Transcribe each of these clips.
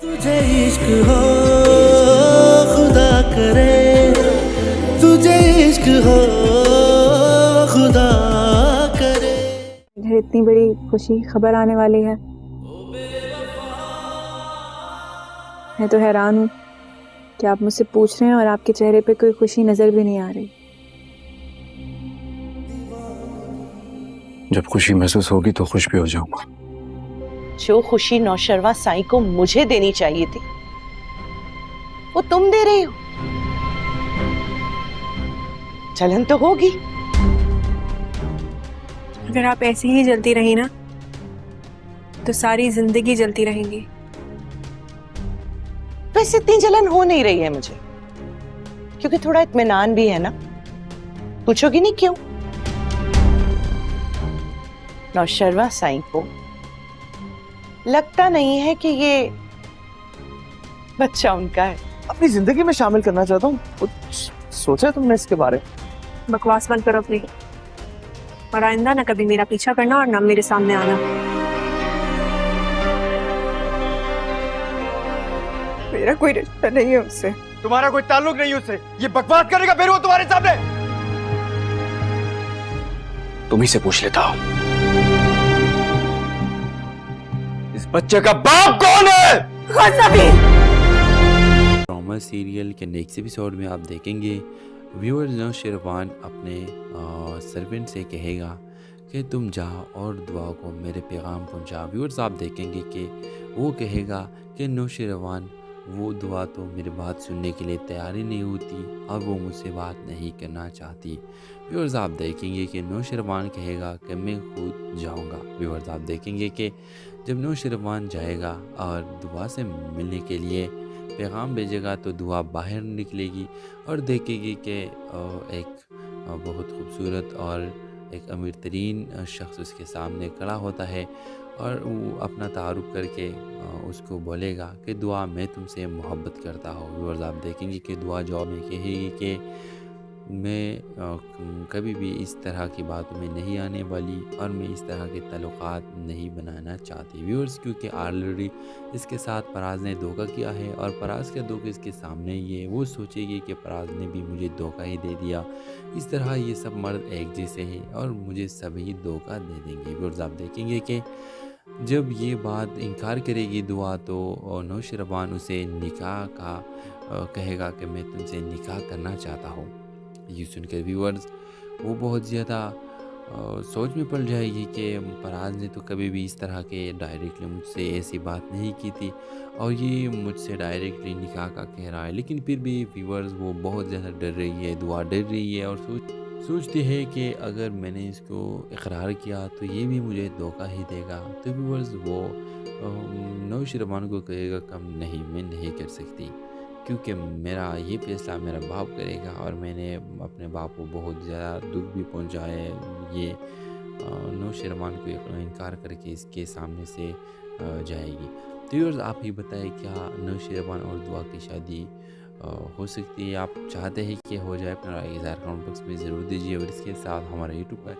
तुझे इश्क हो खुदा करे, तुझे इश्क हो खुदा करे। मुझे इतनी बड़ी खुशी की खबर आने वाली है, मैं तो हैरान हूँ कि आप मुझसे पूछ रहे हैं और आपके चेहरे पे कोई खुशी नजर भी नहीं आ रही। जब खुशी महसूस होगी तो खुश भी हो जाऊंगा। जो खुशी नौशरवा साईं को मुझे देनी चाहिए थी वो तुम दे रही हो। जलन तो होगी। अगर आप ऐसे ही जलती रही ना तो सारी जिंदगी जलती रहेंगी। वैसे इतनी जलन हो नहीं रही है मुझे, क्योंकि थोड़ा इत्मीनान भी है ना। पूछोगी नहीं क्यों? नौशरवा साईं को लगता नहीं है कि ये बच्चा उनका है। अपनी जिंदगी में शामिल करना चाहता हूँ। कुछ सोचा है तुमने इसके बारे में? बकवास बंद करो अपनी, और आइंदा ना कभी मेरा पीछा करना और ना मेरे सामने आना। मेरा कोई रिश्ता नहीं है उससे। तुम्हारा कोई ताल्लुक नहीं उससे। ये बकवास करेगा फिर वो तुम्हारे सामने। तुम ही से पूछ लेता हूं, इस बच्चे का बाप कौन है? ड्रामा सीरियल के नेक्स्ट एपिसोड में आप देखेंगे व्यूअर्स नौशरवान अपने सर्वेंट से कहेगा कि तुम जाओ और दुआ को मेरे पैगाम पहुंचा। व्यूअर्स आप देखेंगे कि वो कहेगा कि नौशरवान वो दुआ तो मेरी बात सुनने के लिए तैयार ही नहीं होती और वो मुझसे बात नहीं करना चाहती। व्यूअर्स आप देखेंगे कि नौशरवान कहेगा कि मैं खुद जाऊंगा। व्यूअर्स आप देखेंगे कि जब नौशरवान जाएगा और दुआ से मिलने के लिए पैगाम भेजेगा तो दुआ बाहर निकलेगी और देखेगी कि एक बहुत खूबसूरत और एक अमीर तरीन शख्स उसके सामने खड़ा होता है और वो अपना तारुफ करके उसको बोलेगा कि दुआ मैं तुमसे मोहब्बत करता हूँ। व्यूअर्स आप देखेंगे कि दुआ जवाब में कहेगी कि मैं कभी भी इस तरह की बातों में नहीं आने वाली और मैं इस तरह के ताल्लुकात नहीं बनाना चाहती। व्यूअर्स क्योंकि ऑलरेडी इसके साथ फराज ने धोखा किया है और फराज का धोखा इसके सामने ही है। वो सोचेगी कि फराज ने भी मुझे धोखा ही दे दिया। इस तरह ये सब मर्द एक जैसे हैं और मुझे सभी धोखा दे देंगे। व्यूअर्स आप देखेंगे कि जब ये बात इनकार करेगी दुआ तो नौशरवान उसे निकाह का कहेगा कि मैं तुमसे निकाह करना चाहता हूँ। ये सुनकर व्यूअर्स वो बहुत ज़्यादा सोच में पड़ जाएगी कि फराज ने तो कभी भी इस तरह के डायरेक्टली मुझसे ऐसी बात नहीं की थी और ये मुझसे डायरेक्टली निकाह का कह रहा है। लेकिन फिर भी व्यूअर्स वो बहुत ज़्यादा डर रही है, दुआ डर रही है और सोचती है कि अगर मैंने इसको इकरार किया तो ये भी मुझे धोखा ही देगा। तो व्यूअर्स वो नौशरवान को कहेगा कम नहीं, मैं नहीं कर सकती क्योंकि मेरा ये फैसला मेरा बाप करेगा और मैंने अपने बाप को बहुत ज़्यादा दुख भी पहुंचाया है। ये नौशरवान को इनकार करके इसके सामने से जाएगी। तो व्यूअर्स आप ही बताएं क्या नौशरवान और दुआ की शादी हो सकती है? आप चाहते हैं कि हो जाए? अपना राय इज़हार कमेंट बॉक्स में ज़रूर दीजिए और इसके साथ हमारा यूट्यूब पर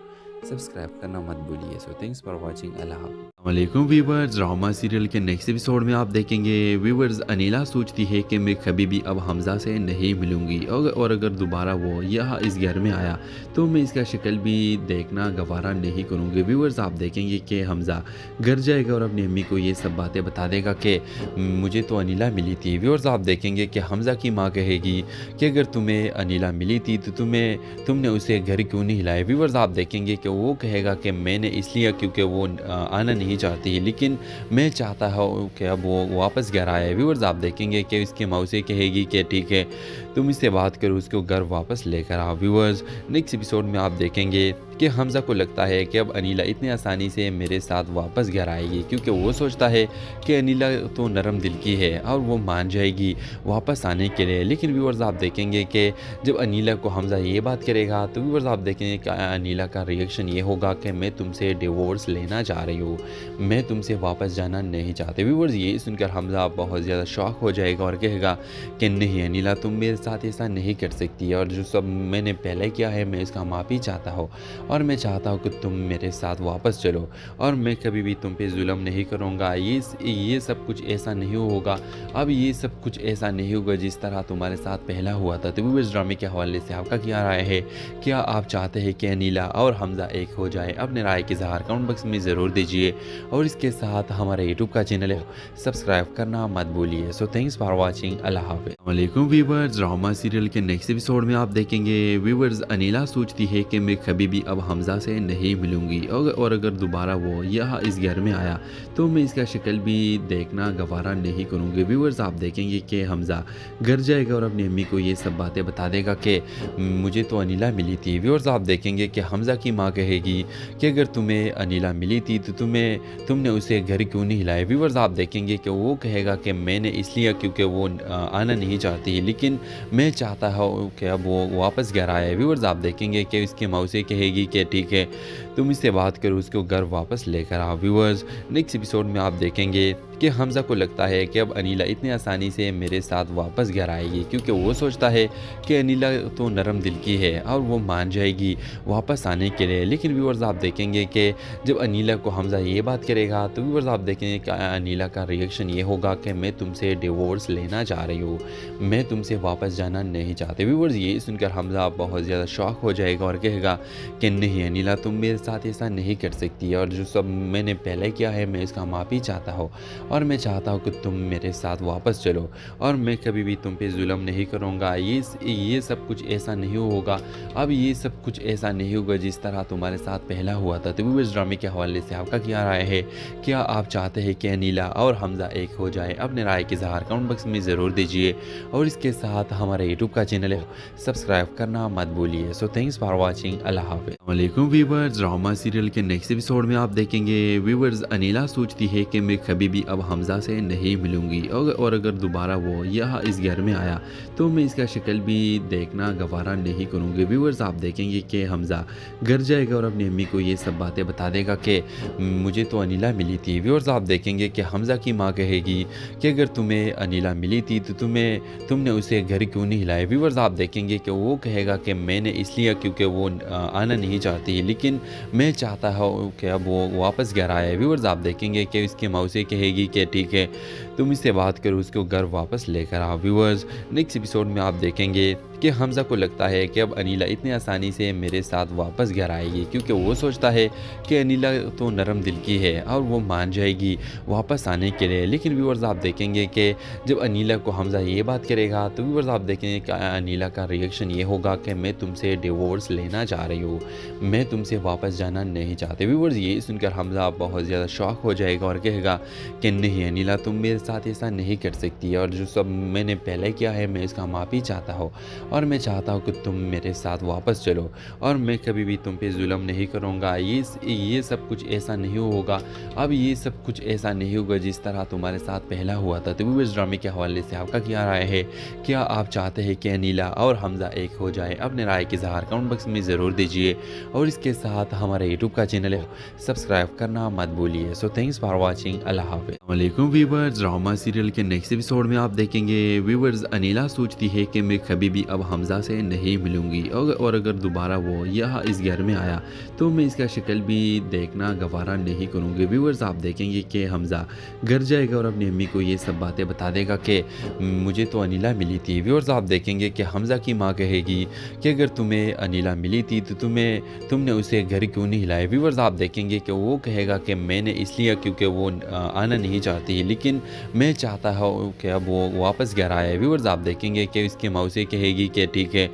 सब्सक्राइब करना मत भूलिए। So thanks for watching. अल्लाह हाफ़िज़। वालेकुम व्यूवर्स, ड्रामा सीरियल के नेक्स्ट एपिसोड में आप देखेंगे व्यूवर्स अनीला सोचती है कि मैं कभी भी अब हमज़ा से नहीं मिलूंगी और अगर दोबारा वो यहाँ इस घर में आया तो मैं इसका शक्ल भी देखना गवारा नहीं करूँगी। व्यूवर्स आप देखेंगे कि हमज़ा घर जाएगा और अपनी अम्मी को ये सब बातें बता देगा कि मुझे तो अनीला मिली थी। व्यूवर्स आप देखेंगे कि हमज़ा की माँ कहेगी कि अगर तुम्हें अनीला मिली थी तो तुमने उसे घर क्यों नहीं हिलाया। व्यूवर्स आप देखेंगे कि वो कहेगा कि मैंने इसलिए क्योंकि वो आना नहीं चाहती है, लेकिन मैं चाहता हूँ कि अब वो वापस घर आए। व्यूअर्स आप देखेंगे कि उसकी मौसी कहेगी कि ठीक है तुम इससे बात करो, उसको घर वापस लेकर आओ। व्यूअर्स नेक्स्ट एपिसोड में आप देखेंगे कि हमज़ा को लगता है कि अब अनीला इतनी आसानी से मेरे साथ वापस घर आएगी क्योंकि वो सोचता है कि अनीला तो नरम दिल की है और वो मान जाएगी वापस आने के लिए। लेकिन व्यूअर्स आप देखेंगे कि जब अनीला को हमज़ा ये बात करेगा तो व्यूअर्स आप देखेंगे कि अनीला का रिएक्शन रिएक्शन ये होगा कि मैं तुमसे डिवोर्स लेना चाह रही हूँ, मैं तुमसे वापस जाना नहीं चाहते। व्यूअर्स ये सुनकर हमज़ा बहुत ज़्यादा शॉक हो जाएगा और कहेगा कि नहीं अनिला, तुम मेरे साथ ऐसा नहीं कर सकती, और जो सब मैंने पहले किया है मैं इसका माफ़ी चाहता हूँ, और मैं चाहता हूँ कि तुम मेरे साथ वापस चलो, और मैं कभी भी तुम पे जुल्म नहीं करूँगा। ये सब कुछ ऐसा नहीं होगा, अब ये सब कुछ ऐसा नहीं होगा जिस तरह तुम्हारे साथ पहला हुआ था। तो व्यूअर्स ड्रामे के हवाले से आपका क्या राय है? क्या आप चाहते हैं कि अनिला और हमज़ा एक हो जाए? अपने राय के इज़हार कमेंट बॉक्स में ज़रूर दीजिए, और इसके साथ हमारे यूट्यूब का चैनल है सब्सक्राइब करना मत भूलिए। So thanks for watching. अल्लाह हाफ़िज़। वालेकुम व्यूवर्स, ड्रामा सीरियल के नेक्स्ट एपिसोड में आप देखेंगे व्यूवर्स अनिला सोचती है कि मैं कभी भी अब हमज़ा से नहीं मिलूंगी, और अगर दोबारा वो यहाँ इस घर में आया तो मैं इसका शक्ल भी देखना गवारा नहीं करूँगी। व्यूवर्स आप देखेंगे कि हमज़ा घर जाएगा और अपनी अम्मी को ये सब बातें बता देगा कि मुझे तो अनिला मिली थी। व्यूवर्स आप देखेंगे कि हमज़ा की माँ कहेगी कि अगर तुम्हें अनिला मिली थी तो तुमने उसे घर क्यों नहीं हिलाया। व्यूवर्स आप देखेंगे कि वो कहेगा कि मैंने इसलिए क्योंकि वो आना नहीं चाहती, लेकिन मैं चाहता हूँ कि अब वो वापस घर आए। व्यूवर्स आप देखेंगे कि उसकी मौसी कहेगी कि ठीक है तुम इससे बात करो, उसको घर वापस लेकर आओ। व्यूवर्स नेक्स्ट एपिसोड में आप देखेंगे कि हमज़ा को लगता है कि अब अनिला इतनी आसानी से मेरे साथ वापस घर आएगी, क्योंकि वो सोचता है कि अनिला तो नरम दिल की है और वो मान जाएगी वापस आने के लिए। लेकिन व्यूवर्स आप देखेंगे कि जब अनिला को हमज़ा ये बात करेगा तो व्यूवर्स आप देखेंगे कि अनिला का रिएक्शन ये होगा कि मैं तुमसे डिवोर्स लेना चाह रही हूँ, मैं तुमसे वापस जाना नहीं चाहते। व्यूवर्स ये सुनकर हमज़ा बहुत ज़्यादा शॉक हो जाएगा और कहेगा कि नहीं अनिला, तुम मेरे साथ ऐसा नहीं कर सकती, और जो सब मैंने पहले किया है मैं इसका माफ़ी चाहता हूँ, और मैं चाहता हूँ कि तुम मेरे साथ वापस चलो, और मैं कभी भी तुम पे जुल्म नहीं करूँगा। ये सब कुछ ऐसा नहीं होगा, अब ये सब कुछ ऐसा नहीं होगा जिस तरह तुम्हारे साथ पहला हुआ था। तो व्यूअर्स ड्रामे के हवाले से आपका क्या राय है? क्या आप चाहते हैं कि अनिला और हमज़ा एक हो जाए? अपने राय के इज़हार कमेंट बॉक्स में ज़रूर दीजिए, और इसके साथ हमारे यूट्यूब का चैनल है सब्सक्राइब करना मत भूलिए। So thanks for watching. अल्लाह हाफ़िज़। वालेकुम व्यूवर्स, ड्रामा सीरियल के नेक्स्ट एपिसोड में आप देखेंगे व्यूवर्स अनिला सोचती है कि मैं कभी भी अब हमज़ा से नहीं मिलूंगी, और अगर दोबारा वो यहाँ इस घर में आया तो मैं इसका शक्ल भी देखना गवारा नहीं करूँगी। व्यूवर्स आप देखेंगे कि हमज़ा घर जाएगा और अपनी अम्मी को ये सब बातें बता देगा कि मुझे तो अनिला मिली थी। व्यूवर्स आप देखेंगे कि हमज़ा की माँ कहेगी कि अगर तुम्हें अनिला मिली थी तो तुमने उसे घर क्यों नहीं हिलाया। व्यूवर्स आप देखेंगे कि वो कहेगा कि मैंने इसलिए क्योंकि वो आना नहीं चाहती, लेकिन मैं चाहता हूँ कि अब वो वापस घर आए। व्यूवर्स आप देखेंगे कि उसकी मौसी कहेगी कि ठीक है तुम इससे बात करो, उसको घर वापस लेकर आओ। व्यूवर्स नेक्स्ट एपिसोड में आप देखेंगे कि हमज़ा को लगता है कि अब अनिला इतनी आसानी से मेरे साथ वापस घर आएगी, क्योंकि वो सोचता है कि अनिला तो नरम दिल की है और वो मान जाएगी वापस आने के लिए। लेकिन व्यूवर्स आप देखेंगे कि जब अनिला को हमज़ा ये बात करेगा तो व्यूवर्स आप देखेंगे कि अनिला का रिएक्शन ये होगा कि मैं तुमसे डिवोर्स लेना चाह रही हूँ, मैं तुमसे वापस जाना नहीं चाहते। व्यूवर्स ये सुनकर हमज़ा बहुत ज़्यादा शॉक हो जाएगा और कहेगा कि नहीं अनिला, तुम मेरे साथ ऐसा नहीं कर सकती, और जो सब मैंने पहले किया है मैं इसका माफ़ी चाहता हूँ, और मैं चाहता हूँ कि तुम मेरे साथ वापस चलो, और मैं कभी भी तुम पे जुल्म नहीं करूँगा। ये सब कुछ ऐसा नहीं होगा, अब ये सब कुछ ऐसा नहीं होगा जिस तरह तुम्हारे साथ पहला हुआ था। तो व्यूअर्स ड्रामे के हवाले से आपका क्या राय है? क्या आप चाहते हैं कि अनिला और हमज़ा एक हो जाए? अपने राय के इज़हार कमेंट बॉक्स में ज़रूर दीजिए, और इसके साथ हमारे यूट्यूब का चैनल है सब्सक्राइब करना मत भूलिए। So thanks for watching. अल्लाह हाफ़िज़। वालेकुम व्यूवर्स, ड्रामा सीरियल के नेक्स्ट एपिसोड में आप देखेंगे व्यूवर्स अनिला सोचती है कि मैं कभी भी अब हमज़ा से नहीं मिलूंगी, और अगर दोबारा वो यहाँ इस घर में आया तो मैं इसका शक्ल भी देखना गवारा नहीं करूँगी। व्यूवर्स आप देखेंगे कि हमज़ा घर जाएगा और अपनी अम्मी को ये सब बातें बता देगा कि मुझे तो अनिला मिली थी। व्यूवर्स आप देखेंगे कि हमज़ा की माँ कहेगी कि अगर तुम्हें अनिला मिली थी तो तुमने उसे घर क्यों नहीं हिलाया। व्यूवर्स आप देखेंगे कि वो कहेगा कि मैंने इसलिए क्योंकि वो आना नहीं चाहती, लेकिन मैं चाहता हूँ कि अब वो वापस घर आए। व्यूवर्स आप देखेंगे कि उसकी मौसी कहेगी कि ठीक है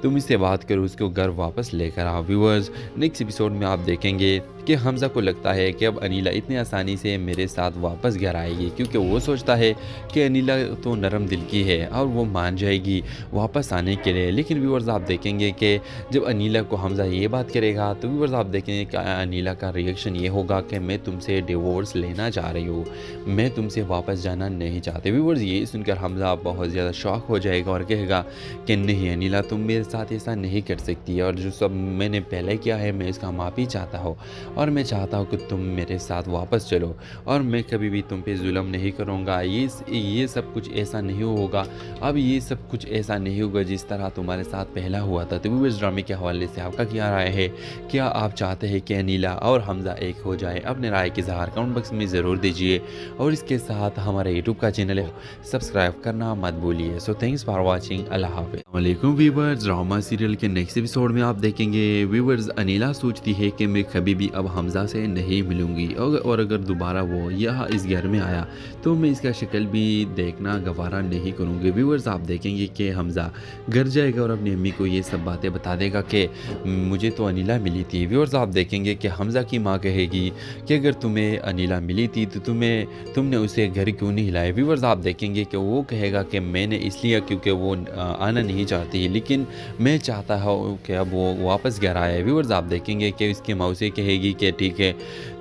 तुम इससे बात करो, उसको घर वापस लेकर आओ। व्यूवर्स नेक्स्ट एपिसोड में आप देखेंगे कि हमज़ा को लगता है कि अब अनीला इतनी आसानी से मेरे साथ वापस घर आएगी, क्योंकि वो सोचता है कि अनीला तो नरम दिल की है और वो मान जाएगी वापस आने के लिए। लेकिन व्यूअर्स आप देखेंगे कि जब अनीला को हमज़ा ये बात करेगा तो व्यूअर्स आप देखेंगे कि अनीला का रिएक्शन ये होगा कि मैं तुमसे डिवोर्स लेना चाह रही हूँ, मैं तुमसे वापस जाना नहीं चाहते। व्यूअर्स ये सुनकर हमज़ा बहुत ज़्यादा शॉक हो जाएगा और कहेगा कि नहीं अनीला, तुम मेरे साथ ऐसा नहीं कर सकती, और जो सब मैंने पहले किया है मैं इसका माफ़ी चाहता हूँ, और मैं चाहता हूँ कि तुम मेरे साथ वापस चलो, और मैं कभी भी तुम पे जुल्म नहीं करूँगा। ये सब कुछ ऐसा नहीं होगा, अब ये सब कुछ ऐसा नहीं होगा जिस तरह तुम्हारे साथ पहला हुआ था। तो व्यूअर्स ड्रामे के हवाले से आपका क्या राय है? क्या आप चाहते हैं कि अनीला और हमज़ा एक हो जाए? अपने राय के इज़हार कमेंट बॉक्स में ज़रूर दीजिए, और इसके साथ हमारे यूट्यूब का चैनल है सब्सक्राइब करना मत भूलिए। So thanks for watching. अल्लाह हाफ़िज़। वालेकुम व्यूवर्स, ड्रामा सीरियल के नेक्स्ट एपिसोड में आप देखेंगे व्यूवर्स अनीला सोचती है कि मैं कभी भी अब हमज़ा से नहीं मिलूंगी, और अगर दोबारा वो यहाँ इस घर में आया तो मैं इसका शक्ल भी देखना गवारा नहीं करूँगी। व्यूवर्स आप देखेंगे कि हमज़ा घर जाएगा और अपनी अम्मी को ये सब बातें बता देगा कि मुझे तो अनीला मिली थी। व्यूवर्स आप देखेंगे कि हमज़ा की माँ कहेगी कि अगर तुम्हें अनीला मिली थी तो तुमने उसे घर क्यों नहीं हिलाया। व्यूवर्स आप देखेंगे कि वो कहेगा कि मैंने इसलिए क्योंकि वो आना नहीं चाहती, लेकिन मैं चाहता हूँ कि अब वो वापस घर आए। व्यूवर्स आप देखेंगे कि इसकी मौसी कहेगी कि ठीक है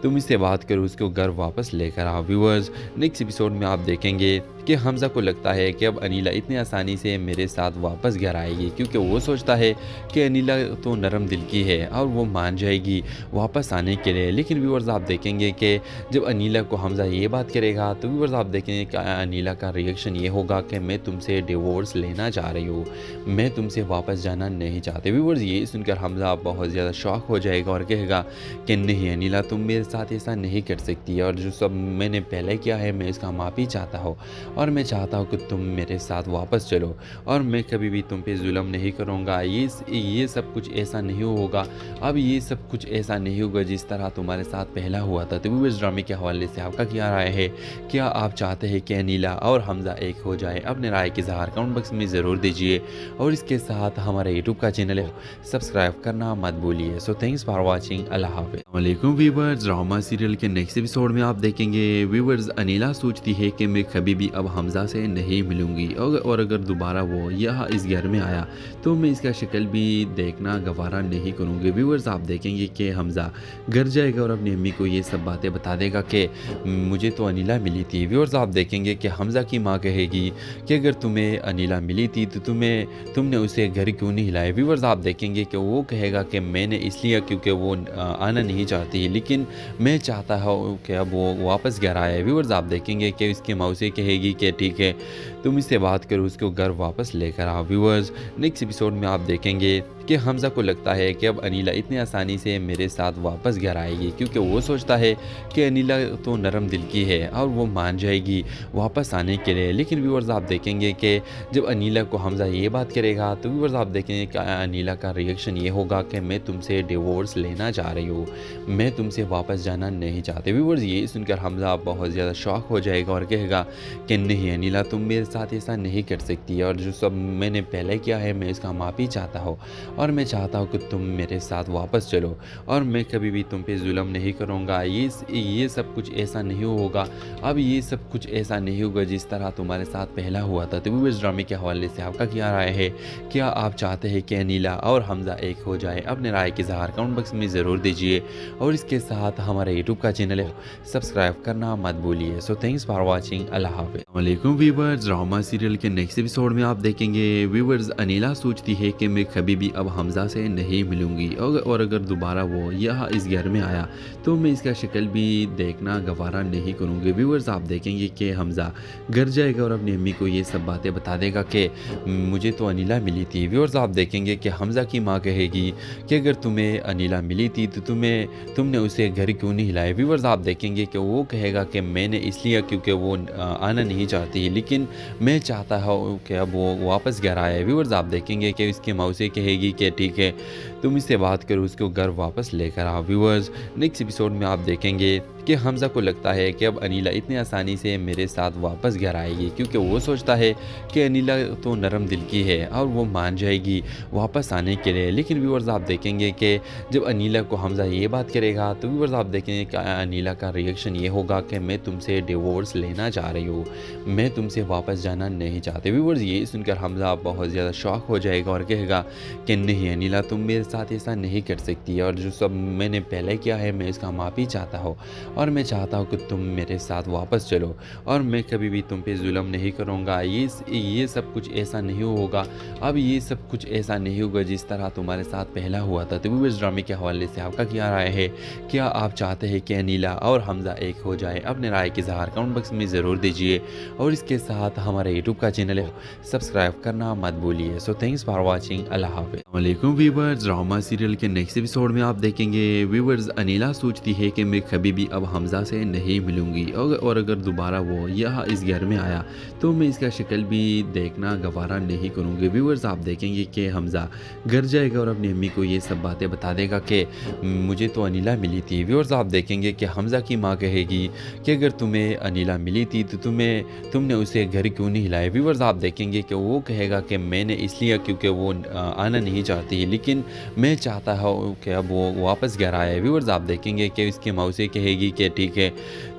तुम इससे बात करो, उसको घर वापस लेकर आओ। व्यूवर्स नेक्स्ट एपिसोड में आप देखेंगे कि हमज़ा को लगता है कि अब अनीला इतनी आसानी से मेरे साथ वापस घर आएगी, क्योंकि वो सोचता है कि अनीला तो नरम दिल की है और वो मान जाएगी वापस आने के लिए। लेकिन व्यूवर्स आप देखेंगे कि जब अनीला को हमज़ा ये बात करेगा तो व्यूवर्स आप देखेंगे कि अनीला का रिएक्शन ये होगा कि मैं तुमसे डिवोर्स लेना चाह रही हूँ, मैं तुमसे वापस जाना नहीं चाहते। व्यूवर्स ये सुनकर हमज़ा बहुत ज़्यादा शॉक हो जाएगा और कहेगा कि नहीं अनीला, तुम मेरे साथ ऐसा नहीं कर सकती, और जो सब मैंने पहले किया है मैं इसका माफ़ी चाहता हूँ, और मैं चाहता हूँ कि तुम मेरे साथ वापस चलो, और मैं कभी भी तुम पे जुल्म नहीं करूँगा। ये सब कुछ ऐसा नहीं होगा, अब ये सब कुछ ऐसा नहीं होगा जिस तरह तुम्हारे साथ पहला हुआ था। तो व्यूअर्स ड्रामे के हवाले से आपका क्या राय है? क्या आप चाहते हैं कि अनीला और हमज़ा एक हो जाए? अपने राय के इज़हार कमेंट बॉक्स में ज़रूर दीजिए, और इसके साथ हमारे यूट्यूब का चैनल है सब्सक्राइब करना मत भूलिए। So thanks for watching. अल्लाह हाफ़िज़। वालेकुम व्यूवर्स, ड्रामा सीरियल के नेक्स्ट एपिसोड में आप देखेंगे व्यूवर्स अनीला सोचती है कि मैं कभी भी अब हमज़ा से नहीं मिलूंगी, और अगर दोबारा वो यहाँ इस घर में आया तो मैं इसका शक्ल भी देखना गवारा नहीं करूँगी। व्यूवर्स आप देखेंगे कि हमज़ा घर जाएगा और अपनी अम्मी को ये सब बातें बता देगा कि मुझे तो अनीला मिली थी। व्यूवर्स आप देखेंगे कि हमज़ा की माँ कहेगी कि अगर तुम्हें अनीला मिली थी तो तुमने उसे घर क्यों नहीं हिलाया। व्यूवर्स आप देखेंगे कि वो कहेगा कि मैंने इसलिए क्योंकि वो आना नहीं चाहती, लेकिन मैं चाहता हूँ कि अब वो वापस घर आए। व्यूवर्स आप देखेंगे कि इसकी मौसी कहेगी कि ठीक है तुम इससे बात करो, उसको घर वापस लेकर आओ। व्यूवर्स नेक्स्ट एपिसोड में आप देखेंगे कि हमज़ा को लगता है कि अब अनीला इतनी आसानी से मेरे साथ वापस घर आएगी, क्योंकि वो सोचता है कि अनीला तो नरम दिल की है और वो मान जाएगी वापस आने के लिए। लेकिन व्यूवर्स आप देखेंगे कि जब अनीला को हमज़ा ये बात करेगा तो व्यूवर्स आप देखेंगे कि अनीला का रिएक्शन ये होगा कि मैं तुमसे डिवोर्स लेना चाह रही हूँ, मैं तुमसे वापस जाना नहीं चाहते। व्यूवर्स ये सुनकर हमज़ा बहुत ज़्यादा शॉक हो जाएगा और कहेगा कि नहीं अनीला, तुम मेरे साथ ऐसा नहीं कर सकती, और जो सब मैंने पहले किया है मैं इसका माफ़ी चाहता हूँ, और मैं चाहता हूँ कि तुम मेरे साथ वापस चलो, और मैं कभी भी तुम पे जुल्म नहीं करूँगा। ये सब कुछ ऐसा नहीं होगा, अब ये सब कुछ ऐसा नहीं होगा जिस तरह तुम्हारे साथ पहला हुआ था। तो व्यूअर्स ड्रामे के हवाले से आपका क्या राय है? क्या आप चाहते हैं कि अनीला और हमज़ा एक हो जाए? अपने राय के इज़हार कमेंट बॉक्स में ज़रूर दीजिए, और इसके साथ हमारे यूट्यूब का चैनल है सब्सक्राइब करना मत भूलिए। So thanks for watching. अल्लाह हाफ़िज़। वालेकुम व्यूवर्स, ड्रामा सीरियल के नेक्स्ट एपिसोड में आप देखेंगे व्यूवर्स अनीला सोचती है कि मैं कभी भी अब हमज़ा से नहीं मिलूंगी, और अगर दोबारा वो यहाँ इस घर में आया तो मैं इसका शक्ल भी देखना गवारा नहीं करूँगी। व्यूवर्स आप देखेंगे कि हमज़ा घर जाएगा और अपनी अम्मी को ये सब बातें बता देगा कि मुझे तो अनीला मिली थी। व्यूवर्स आप देखेंगे कि हमज़ा की माँ कहेगी कि अगर तुम्हें अनीला मिली थी तो तुमने उसे घर क्यों नहीं हिलाया। व्यूवर्स आप देखेंगे कि वो कहेगा कि मैंने इसलिए क्योंकि वो आना नहीं चाहती, लेकिन मैं चाहता हूँ कि अब वो वापस घर आए। व्यूवर्स आप देखेंगे कि इसकी मौसी कहेगी कि ठीक है तुम इससे बात करो, उसको घर वापस लेकर आओ। व्यूवर्स नेक्स्ट एपिसोड में आप देखेंगे कि हमज़ा को लगता है कि अब अनीला इतनी आसानी से मेरे साथ वापस घर आएगी, क्योंकि वो सोचता है कि अनीला तो नरम दिल की है और वो मान जाएगी वापस आने के लिए। लेकिन व्यूअर्स आप देखेंगे कि जब अनीला को हमज़ा ये बात करेगा तो व्यूअर्स आप देखेंगे कि अनीला का रिएक्शन ये होगा कि मैं तुमसे डिवोर्स लेना चाह रही हूँ, मैं तुमसे वापस जाना नहीं चाहते। व्यूअर्स ये सुनकर हमज़ा बहुत ज़्यादा शॉक हो जाएगा और कहेगा कि नहीं अनीला, तुम मेरे साथ ऐसा नहीं कर सकती, और जो सब मैंने पहले किया है मैं इसका माफ़ी चाहता हूँ, और मैं चाहता हूँ कि तुम मेरे साथ वापस चलो, और मैं कभी भी तुम पे जुल्म नहीं करूँगा। ये सब कुछ ऐसा नहीं होगा, अब ये सब कुछ ऐसा नहीं होगा जिस तरह तुम्हारे साथ पहला हुआ था। तो व्यूअर्स ड्रामे के हवाले से आपका क्या राय है? क्या आप चाहते हैं कि अनीला और हमज़ा एक हो जाए? अपने राय के इज़हार कमेंट बॉक्स में ज़रूर दीजिए, और इसके साथ हमारे यूट्यूब का चैनल है सब्सक्राइब करना मत भूलिए। So thanks for watching. अल्लाह हाफ़िज़। वालेकुम व्यूवर्स, ड्रामा सीरियल के नेक्स्ट एपिसोड में आप देखेंगे व्यूवर्स अनीला सोचती है कि मैं कभी भी अब हमज़ा से नहीं मिलूंगी, और अगर दोबारा वो यहाँ इस घर में आया तो मैं इसका शक्ल भी देखना गवारा नहीं करूँगी। व्यूवर्स आप देखेंगे कि हमज़ा घर जाएगा और अपनी अम्मी को ये सब बातें बता देगा कि मुझे तो अनीला मिली थी। व्यूवर्स आप देखेंगे कि हमज़ा की माँ कहेगी कि अगर तुम्हें अनीला मिली थी तो तुमने उसे घर क्यों नहीं हिलाया। व्यूवर्स आप देखेंगे कि वो कहेगा कि मैंने इसलिए क्योंकि वो आना नहीं चाहती, लेकिन मैं चाहता हूँ कि अब वो वापस घर आए। व्यूवर्स आप देखेंगे कि इसकी मौसी कहेगी कि ठीक है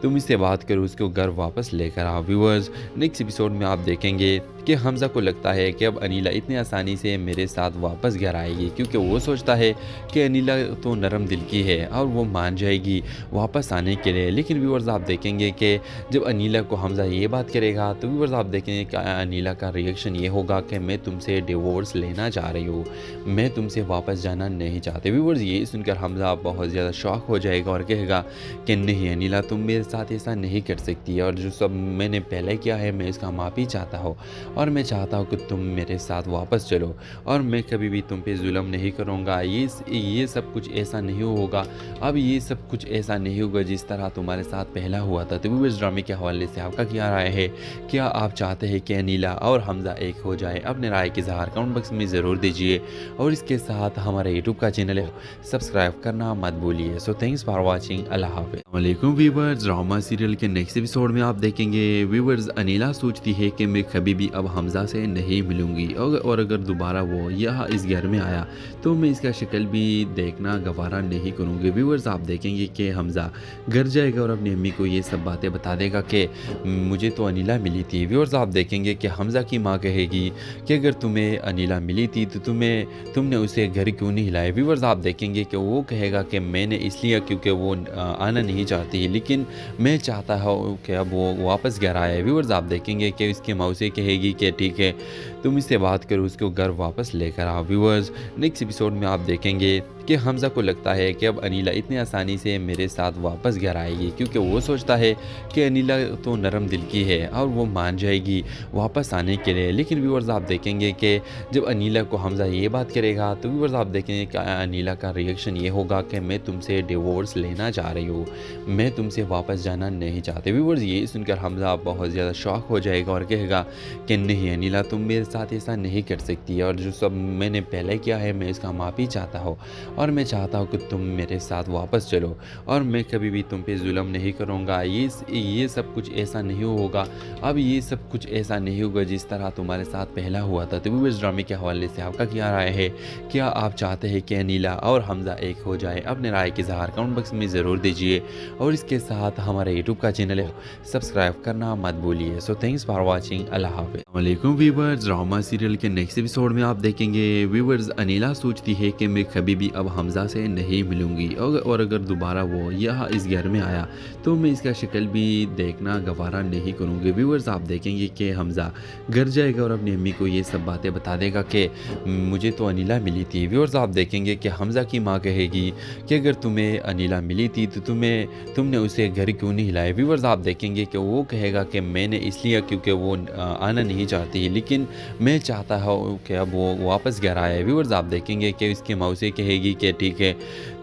तुम इससे बात करो, उसको घर वापस लेकर आओ। व्यूवर्स नेक्स्ट एपिसोड में आप देखेंगे कि हमज़ा को लगता है कि अब अनीला इतनी आसानी से मेरे साथ वापस घर आएगी, क्योंकि वो सोचता है कि अनीला तो नरम दिल की है और वो मान जाएगी वापस आने के लिए। लेकिन व्यूअर्स आप देखेंगे कि जब अनीला को हमज़ा ये बात करेगा तो व्यूअर्स आप देखेंगे कि अनीला का रिएक्शन ये होगा कि मैं तुमसे डिवोर्स लेना चाह रही हूँ, मैं तुमसे वापस जाना नहीं चाहते। व्यूअर्स ये सुनकर हमज़ा बहुत ज़्यादा शॉक हो जाएगा और कहेगा कि नहीं अनीला, तुम मेरे साथ ऐसा नहीं कर सकती, और जो सब मैंने पहले किया है मैं इसका माफ़ी चाहता हूँ, और मैं चाहता हूँ कि तुम मेरे साथ वापस चलो, और मैं कभी भी तुम पे जुल्म नहीं करूँगा। ये सब कुछ ऐसा नहीं होगा, अब ये सब कुछ ऐसा नहीं होगा जिस तरह तुम्हारे साथ पहला हुआ था। तो व्यूअर्स ड्रामे के हवाले से आपका क्या राय है? क्या आप चाहते हैं कि अनीला और हमज़ा एक हो जाए? अपने राय के इज़हार कमेंट बॉक्स में ज़रूर दीजिए, और इसके साथ हमारे यूट्यूब का चैनल है सब्सक्राइब करना मत भूलिए। So thanks for watching. अल्लाह हाफ़िज़। वालेकुम व्यूवर्स, ड्रामा सीरियल के नेक्स्ट एपिसोड में आप देखेंगे व्यूवर्स अनीला सोचती है कि मैं कभी भी अब हमज़ा से नहीं मिलूंगी, और अगर दोबारा वो यहाँ इस घर में आया तो मैं इसका शक्ल भी देखना गवारा नहीं करूँगी। व्यूवर्स आप देखेंगे कि हमज़ा घर जाएगा और अपनी अम्मी को ये सब बातें बता देगा कि मुझे तो अनीला मिली थी। व्यूवर्स आप देखेंगे कि हमज़ा की माँ कहेगी कि अगर तुम्हें अनीला मिली थी तो तुमने उसे घर क्यों नहीं हिलाया। व्यूवर्स आप देखेंगे कि वो कहेगा कि मैंने इसलिए क्योंकि वो आना नहीं चाहती, लेकिन मैं चाहता हूँ कि अब वो वापस घर आए। व्यूवर्स आप देखेंगे कि इसकी मौसी कहेगी कि ठीक है तुम इससे बात करो, उसको घर वापस लेकर आओ। व्यूवर्स नेक्स्ट एपिसोड में आप देखेंगे कि हमज़ा को लगता है कि अब अनीला इतनी आसानी से मेरे साथ वापस घर आएगी, क्योंकि वो सोचता है कि अनीला तो नरम दिल की है और वो मान जाएगी वापस आने के लिए। लेकिन व्यूअर्स आप देखेंगे कि जब अनीला को हमज़ा ये बात करेगा तो व्यूअर्स आप देखेंगे कि अनीला का रिएक्शन ये होगा कि मैं तुमसे डिवोर्स लेना चाह रही हूँ, मैं तुमसे वापस जाना नहीं चाहते। व्यूअर्स ये सुनकर हमज़ा बहुत ज़्यादा शॉक हो जाएगा और कहेगा कि नहीं अनीला, तुम मेरे साथ ऐसा नहीं कर सकती, और जो सब मैंने पहले किया है मैं इसका माफ़ी चाहता हूँ, और मैं चाहता हूँ कि तुम मेरे साथ वापस चलो, और मैं कभी भी तुम पे जुल्म नहीं करूँगा। ये सब कुछ ऐसा नहीं होगा, अब ये सब कुछ ऐसा नहीं होगा जिस तरह तुम्हारे साथ पहला हुआ था। तो व्यूअर्स ड्रामे के हवाले से आपका क्या राय है? क्या आप चाहते हैं कि अनीला और हमज़ा एक हो जाए? अपने राय के इज़हार कमेंट बॉक्स में ज़रूर दीजिए, और इसके साथ हमारे यूट्यूब का चैनल है सब्सक्राइब करना मत भूलिए। So thanks for watching. अल्लाह हाफ़िज़। वालेकुम व्यूअर्स, ड्रामा सीरियल के नेक्स्ट एपिसोड में आप देखेंगे व्यूअर्स अनीला सोचती है कि मैं कभी भी अब हमज़ा से नहीं मिलूंगी, और अगर दोबारा वो यहाँ इस घर में आया तो मैं इसका शक्ल भी देखना गवारा नहीं करूँगी। व्यूअर्स आप देखेंगे कि हमज़ा घर जाएगा और अपनी अम्मी को ये सब बातें बता देगा कि मुझे तो अनीला मिली थी। व्यूअर्स आप देखेंगे कि हमज़ा की माँ कहेगी कि अगर तुम्हें अनीला मिली थी तो तुमने उसे घर क्यों नहीं हिलाया। व्यूअर्स आप देखेंगे कि वो कहेगा कि मैंने इसलिए क्योंकि वो आना नहीं चाहती, लेकिन मैं चाहता हूँ कि अब वो वापस घर आए। व्यूअर्स आप देखेंगे कि इसकी मौसी कहेगी कि ठीक है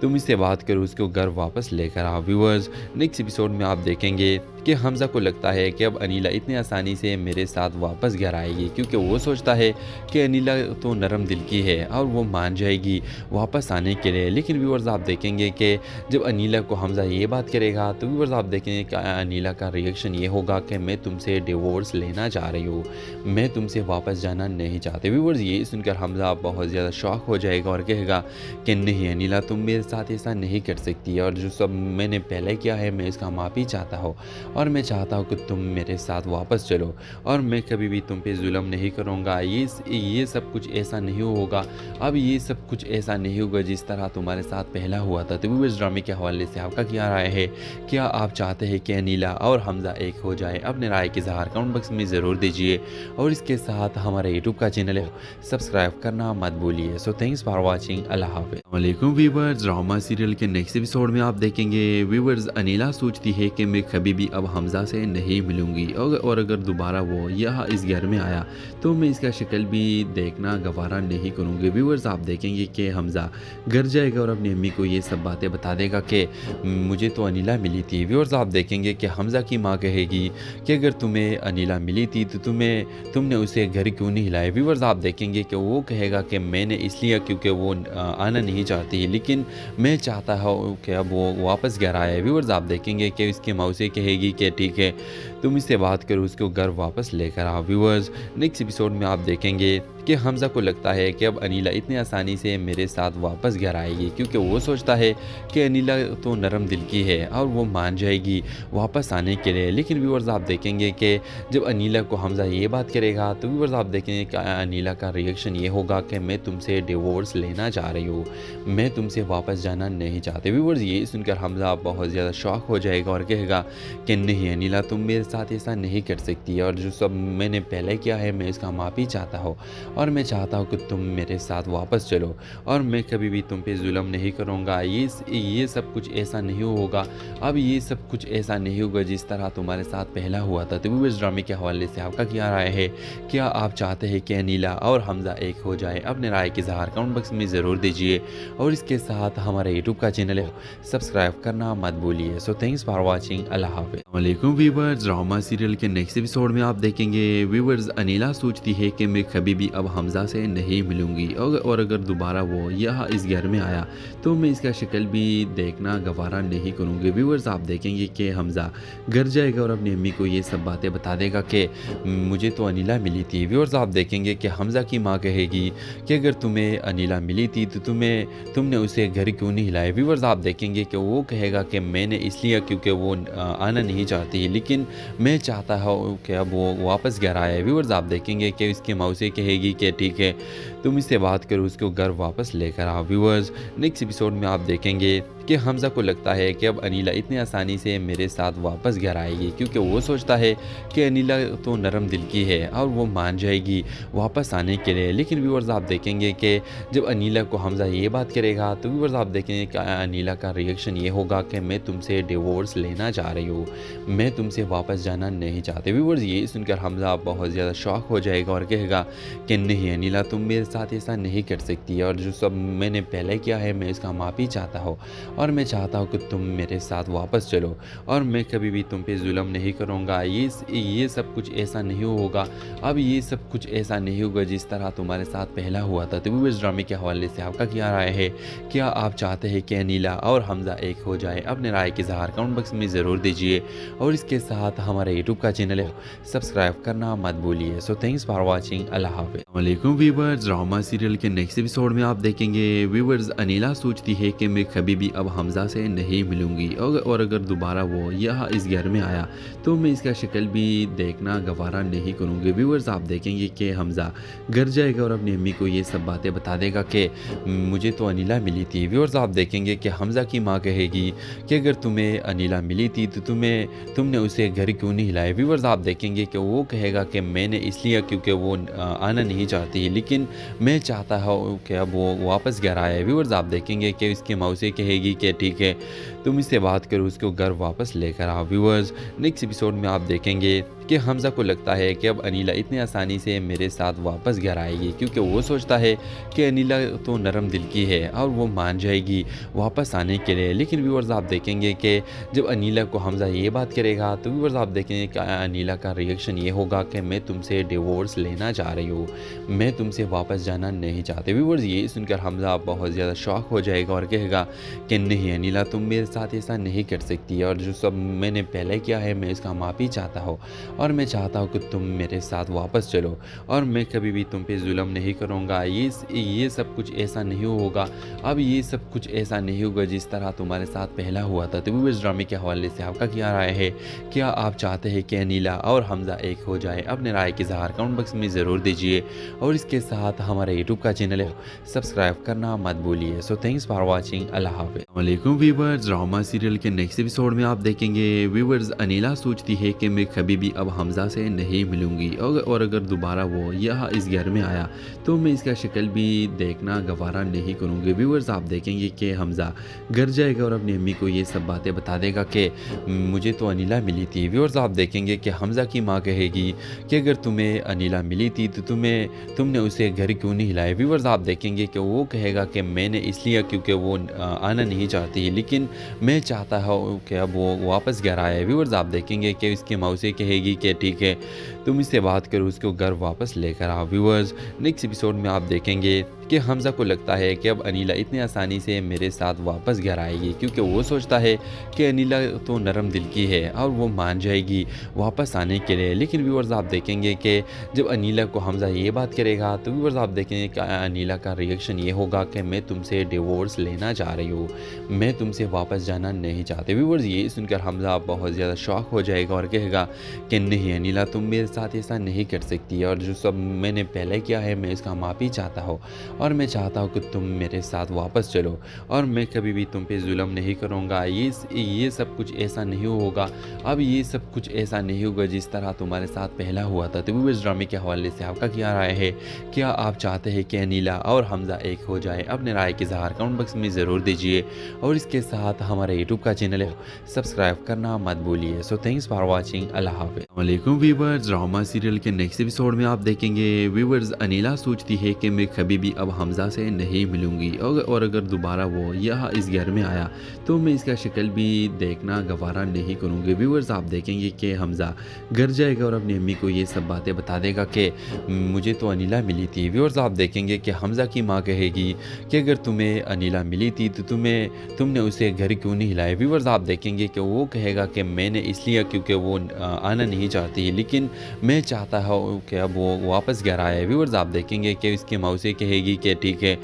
तुम इससे बात करो, उसको घर वापस लेकर आओ। व्यूअर्स नेक्स्ट एपिसोड में आप देखेंगे कि हमज़ा को लगता है कि अब अनीला इतनी आसानी से मेरे साथ वापस घर आएगी, क्योंकि वो सोचता है कि अनीला तो नरम दिल की है और वो मान जाएगी वापस आने के लिए। लेकिन व्यूअर्स आप देखेंगे कि जब अनीला को हमज़ा ये बात करेगा तो व्यूअर्स आप देखेंगे कि अनीला का रिएक्शन ये होगा कि मैं तुमसे डिवोर्स लेना चाह रही हूँ, मैं तुमसे वापस जाना नहीं चाहते। व्यूअर्स ये सुनकर हमज़ा बहुत ज़्यादा शॉक हो जाएगा और कहेगा कि नहीं अनीला, तुम मेरे साथ ऐसा नहीं कर सकती, और जो सब मैंने पहले किया है मैं इसका माफ़ी चाहता हूँ, और मैं चाहता हूँ कि तुम मेरे साथ वापस चलो, और मैं कभी भी तुम पे जुल्म नहीं करूँगा। ये सब कुछ ऐसा नहीं होगा, अब ये सब कुछ ऐसा नहीं होगा जिस तरह तुम्हारे साथ पहला हुआ था। तो व्यूअर्स ड्रामे के हवाले से आपका क्या राय है? क्या आप चाहते हैं कि अनीला और हमज़ा एक हो जाए? अपने राय के इज़हार कमेंट बॉक्स में ज़रूर दीजिए, और इसके साथ हमारे यूट्यूब का चैनल है सब्सक्राइब करना मत भूलिए। So thanks for watching. अल्लाह हाफ़िज़। वालेकुम व्यूवर्स, ड्रामा सीरियल के नेक्स्ट एपिसोड में आप देखेंगे व्यूवर्स अनीला सोचती है कि मैं कभी भी अब हमज़ा से नहीं मिलूंगी, और अगर दोबारा वो यहाँ इस घर में आया तो मैं इसका शक्ल भी देखना गवारा नहीं करूँगी। व्यूवर्स आप देखेंगे कि हमज़ा घर जाएगा और अपनी अम्मी को ये सब बातें बता देगा कि मुझे तो अनीला मिली थी। व्यूवर्स आप देखेंगे कि हमज़ा की माँ कहेगी कि अगर तुम्हें अनीला मिली थी तो तुमने उसे घर क्यों नहीं हिलाया। व्यूवर्स आप देखेंगे कि वो कहेगा कि मैंने इसलिए क्योंकि वो आना नहीं चाहती, लेकिन मैं चाहता हूँ कि अब वो वापस घर आए। व्यूवर्स आप देखेंगे कि इसकी माँ उसे कहेगी कि ठीक है तुम इससे बात करो, उसको घर वापस लेकर आओ। व्यूवर्स नेक्स्ट एपिसोड में आप देखेंगे कि हमज़ा को लगता है कि अब अनीला इतनी आसानी से मेरे साथ वापस घर आएगी, क्योंकि वो सोचता है कि अनीला तो नरम दिल की है और वो मान जाएगी वापस आने के लिए। लेकिन व्यूअर्स आप देखेंगे कि जब अनीला को हमज़ा ये बात करेगा तो व्यूअर्स आप देखेंगे कि अनीला का रिएक्शन ये होगा कि मैं तुमसे डिवोर्स लेना चाह रही हूँ, मैं तुमसे वापस जाना नहीं चाहते। व्यूअर्स ये सुनकर हमज़ा बहुत ज़्यादा शॉक हो जाएगा और कहेगा कि नहीं अनीला, तुम मेरे साथ ऐसा नहीं कर सकती, और जो सब मैंने पहले किया है मैं इसका माफ़ी चाहता हूँ, और मैं चाहता हूँ कि तुम मेरे साथ वापस चलो, और मैं कभी भी तुम पे जुल्म नहीं करूँगा। ये सब कुछ ऐसा नहीं होगा, अब ये सब कुछ ऐसा नहीं होगा जिस तरह तुम्हारे साथ पहला हुआ था। तो व्यूअर्स ड्रामे के हवाले से आपका क्या राय है? क्या आप चाहते हैं कि अनीला और हमज़ा एक हो जाए? अपने राय के इज़हार कमेंट बॉक्स में ज़रूर दीजिए, और इसके साथ हमारे यूट्यूब का चैनल है सब्सक्राइब करना मत भूलिए। So thanks for watching. अल्लाह हाफ़िज़। वालेकुम व्यूवर्स, ड्रामा सीरियल के नेक्स्ट एपिसोड में आप देखेंगे व्यूवर्स अनीला सोचती है कि मैं कभी भी अब हमज़ा से नहीं मिलूंगी, और अगर दोबारा वो यहाँ इस घर में आया तो मैं इसका शक्ल भी देखना गवारा नहीं करूँगी। व्यूवर्स आप देखेंगे कि हमज़ा घर जाएगा और अपनी अम्मी को ये सब बातें बता देगा कि मुझे तो अनीला मिली थी। व्यूवर्स आप देखेंगे कि हमज़ा की माँ कहेगी कि अगर तुम्हें अनीला मिली थी तो तुमने उसे घर क्यों नहीं हिलाया। व्यूवर्स आप देखेंगे कि वो कहेगा कि मैंने इसलिए क्योंकि वो आना नहीं चाहती, लेकिन मैं चाहता हूँ कि अब वो वापस घर आए। व्यूवर्स आप देखेंगे कि इसकी माँ उसे कहेगी कि ठीक है तुम इससे बात करो, उसको घर वापस लेकर आओ। व्यूवर्स नेक्स्ट एपिसोड में आप देखेंगे कि हमज़ा को लगता है कि अब अनीला इतनी आसानी से मेरे साथ वापस घर आएगी, क्योंकि वो सोचता है कि अनीला तो नरम दिल की है और वो मान जाएगी वापस आने के लिए। लेकिन व्यूअर्स आप देखेंगे कि जब अनीला को हमज़ा ये बात करेगा तो व्यूअर्स आप देखेंगे कि अनीला का रिएक्शन ये होगा कि मैं तुमसे डिवोर्स लेना चाह रही हूँ, मैं तुमसे वापस जाना नहीं चाहते। व्यूअर्स ये सुनकर हमज़ा बहुत ज़्यादा शॉक हो जाएगा और कहेगा कि नहीं अनीला, तुम मेरे साथ ऐसा नहीं कर सकती, और जो सब मैंने पहले किया है मैं इसका माफ़ी चाहता हूँ, और मैं चाहता हूँ कि तुम मेरे साथ वापस चलो, और मैं कभी भी तुम पे जुल्म नहीं करूँगा। ये सब कुछ ऐसा नहीं होगा, अब ये सब कुछ ऐसा नहीं होगा जिस तरह तुम्हारे साथ पहला हुआ था। तो इस ड्रामे के हवाले से आपका क्या राय है? क्या आप चाहते हैं कि अनीला और हमज़ा एक हो जाए? अपने राय के इज़हार कमेंट बॉक्स में ज़रूर दीजिए, और इसके साथ हमारे यूट्यूब का चैनल है सब्सक्राइब करना मत भूलिए। So thanks for watching. अल्लाह हाफ़िज़। वालेकुम व्यूवर्स, ड्रामा सीरियल के नेक्स्ट एपिसोड में आप देखेंगे व्यूवर्स अनीला सोचती है कि मैं कभी भी अब हमज़ा से नहीं मिलूंगी, और अगर दोबारा वो यहाँ इस घर में आया तो मैं इसका शक्ल भी देखना गवारा नहीं करूँगी। व्यूवर्स आप देखेंगे कि हमज़ा घर जाएगा और अपनी अम्मी को ये सब बातें बता देगा कि मुझे तो अनीला मिली थी। व्यूवर्स आप देखेंगे कि हमज़ा की माँ कहेगी कि अगर तुम्हें अनीला मिली थी तो तुमने उसे घर क्यों नहीं हिलाया। व्यूवर्स आप देखेंगे कि वो कहेगा कि मैंने इसलिए क्योंकि वो आना नहीं चाहती, लेकिन मैं चाहता हूँ कि अब वो वापस घर आए। व्यूवर्स आप देखेंगे कि उसकी माँ उसे कहेगी कि ठीक है तुम इससे बात करो, उसको घर वापस लेकर आओ। व्यूवर्स नेक्स्ट एपिसोड में आप देखेंगे कि हमज़ा को लगता है कि अब अनीला इतनी आसानी से मेरे साथ वापस घर आएगी, क्योंकि वो सोचता है कि अनीला तो नरम दिल की है और वो मान जाएगी वापस आने के लिए। लेकिन व्यूअर्स आप देखेंगे कि जब अनीला को हमज़ा ये बात करेगा तो व्यूअर्स आप देखेंगे कि अनीला का रिएक्शन ये होगा कि मैं तुमसे डिवोर्स लेना चाह रही हूँ, मैं तुमसे वापस जाना नहीं चाहते। व्यूअर्स ये सुनकर हमज़ा बहुत ज़्यादा शॉक हो जाएगा और कहेगा कि नहीं अनीला, तुम मेरे साथ ऐसा नहीं कर सकती, और जो सब मैंने पहले किया है मैं इसका माफ़ी चाहता हूँ, और मैं चाहता हूँ कि तुम मेरे साथ वापस चलो, और मैं कभी भी तुम पे जुल्म नहीं करूँगा। ये सब कुछ ऐसा नहीं होगा, अब ये सब कुछ ऐसा नहीं होगा जिस तरह तुम्हारे साथ पहला हुआ था। तो इस ड्रामे के हवाले से आपका क्या राय है? क्या आप चाहते हैं कि अनीला और हमज़ा एक हो जाए? अपने राय की इज़हार कमेंट बॉक्स में ज़रूर दीजिए, और इसके साथ हमारे यूट्यूब का चैनल है सब्सक्राइब करना मत भूलिए। So thanks for watching. अल्लाह हाफ़िज़। वालेकुम व्यूअर्स, ड्रामा सीरियल के नेक्स्ट एपिसोड में आप देखेंगे व्यूअर्स अनीला सोचती है कि मैं कभी भी अब हमज़ा से नहीं मिलूंगी, और अगर दोबारा वो यहाँ इस घर में आया तो मैं इसका शक्ल भी देखना गवारा नहीं करूँगी। व्यूअर्स आप देखेंगे कि हमज़ा घर जाएगा और अपनी अम्मी को ये सब बातें बता देगा कि मुझे तो अनीला मिली थी। व्यूअर्स आप देखेंगे कि हमज़ा की माँ कहेगी कि अगर तुम्हें अनीला मिली थी तो तुमने उसे घर क्यों नहीं हिलाया। व्यूअर्स आप देखेंगे कि वो कहेगा कि मैंने इसलिए क्योंकि वो आना नहीं चाहती, लेकिन मैं चाहता हूँ कि अब वो वापस घर आए। व्यूअर्स आप देखेंगे कि उसकी माँ उसे कहेगी कि ठीक है तुम इससे बात करो, उसको घर वापस लेकर आओ। व्यूअर्स नेक्स्ट एपिसोड में आप देखेंगे कि हमज़ा को लगता है कि अब अनीला इतनी आसानी से मेरे साथ वापस घर आएगी, क्योंकि वो सोचता है कि अनीला तो नरम दिल की है और वो मान जाएगी वापस आने के लिए। लेकिन व्यूअर्स आप देखेंगे कि जब अनीला को हमज़ा ये बात करेगा तो व्यूअर्स आप देखेंगे कि अनीला का रिएक्शन ये होगा कि मैं तुमसे डिवोर्स लेना चाह रही हूँ, मैं तुमसे वापस जाना नहीं चाहते। व्यूअर्स ये सुनकर हमज़ा बहुत ज़्यादा शॉक हो जाएगा और कहेगा कि नहीं अनीला, तुम मेरे साथ ऐसा नहीं कर सकती, और जो सब मैंने पहले किया है मैं इसका माफ़ी चाहता हूँ, और मैं चाहता हूँ कि तुम मेरे साथ वापस चलो, और मैं कभी भी तुम पे जुल्म नहीं करूँगा। ये सब कुछ ऐसा नहीं होगा, अब ये सब कुछ ऐसा नहीं होगा जिस तरह तुम्हारे साथ पहला हुआ था। तो इस ड्रामे के हवाले से आपका क्या राय है? क्या आप चाहते हैं कि अनीला और हमज़ा एक हो जाए? अपने राय की इज़हार कमेंट बॉक्स में ज़रूर दीजिए, और इसके साथ हमारे यूट्यूब का चैनल है सब्सक्राइब करना मत भूलिए। So thanks for watching. अल्लाह हाफ़िज़। वालेकुम व्यूअर्स, ड्रामा सीरियल के नेक्स्ट एपिसोड में आप देखेंगे व्यूअर्स अनीला सोचती है कि मैं कभी भी अब हमज़ा से नहीं मिलूंगी, और अगर दोबारा वो यहाँ इस घर में आया तो मैं इसका शक्ल भी देखना गवारा नहीं करूँगी। व्यूअर्स आप देखेंगे कि हमज़ा घर जाएगा और अपनी अम्मी को ये सब बातें बता देगा कि मुझे तो अनीला मिली थी। व्यूअर्स आप देखेंगे कि हमज़ा की माँ कहेगी कि अगर तुम्हें अनीला मिली थी तो तुमने उसे घर क्यों नहीं हिलाया। व्यूअर्स आप देखेंगे कि वो कहेगा कि मैंने इसलिए क्योंकि वो आना नहीं चाहती, लेकिन मैं चाहता हूँ कि अब वो वापस घर आए। व्यूअर्स आप देखेंगे कि उसकी माँ उसे कहेगी कि ठीक है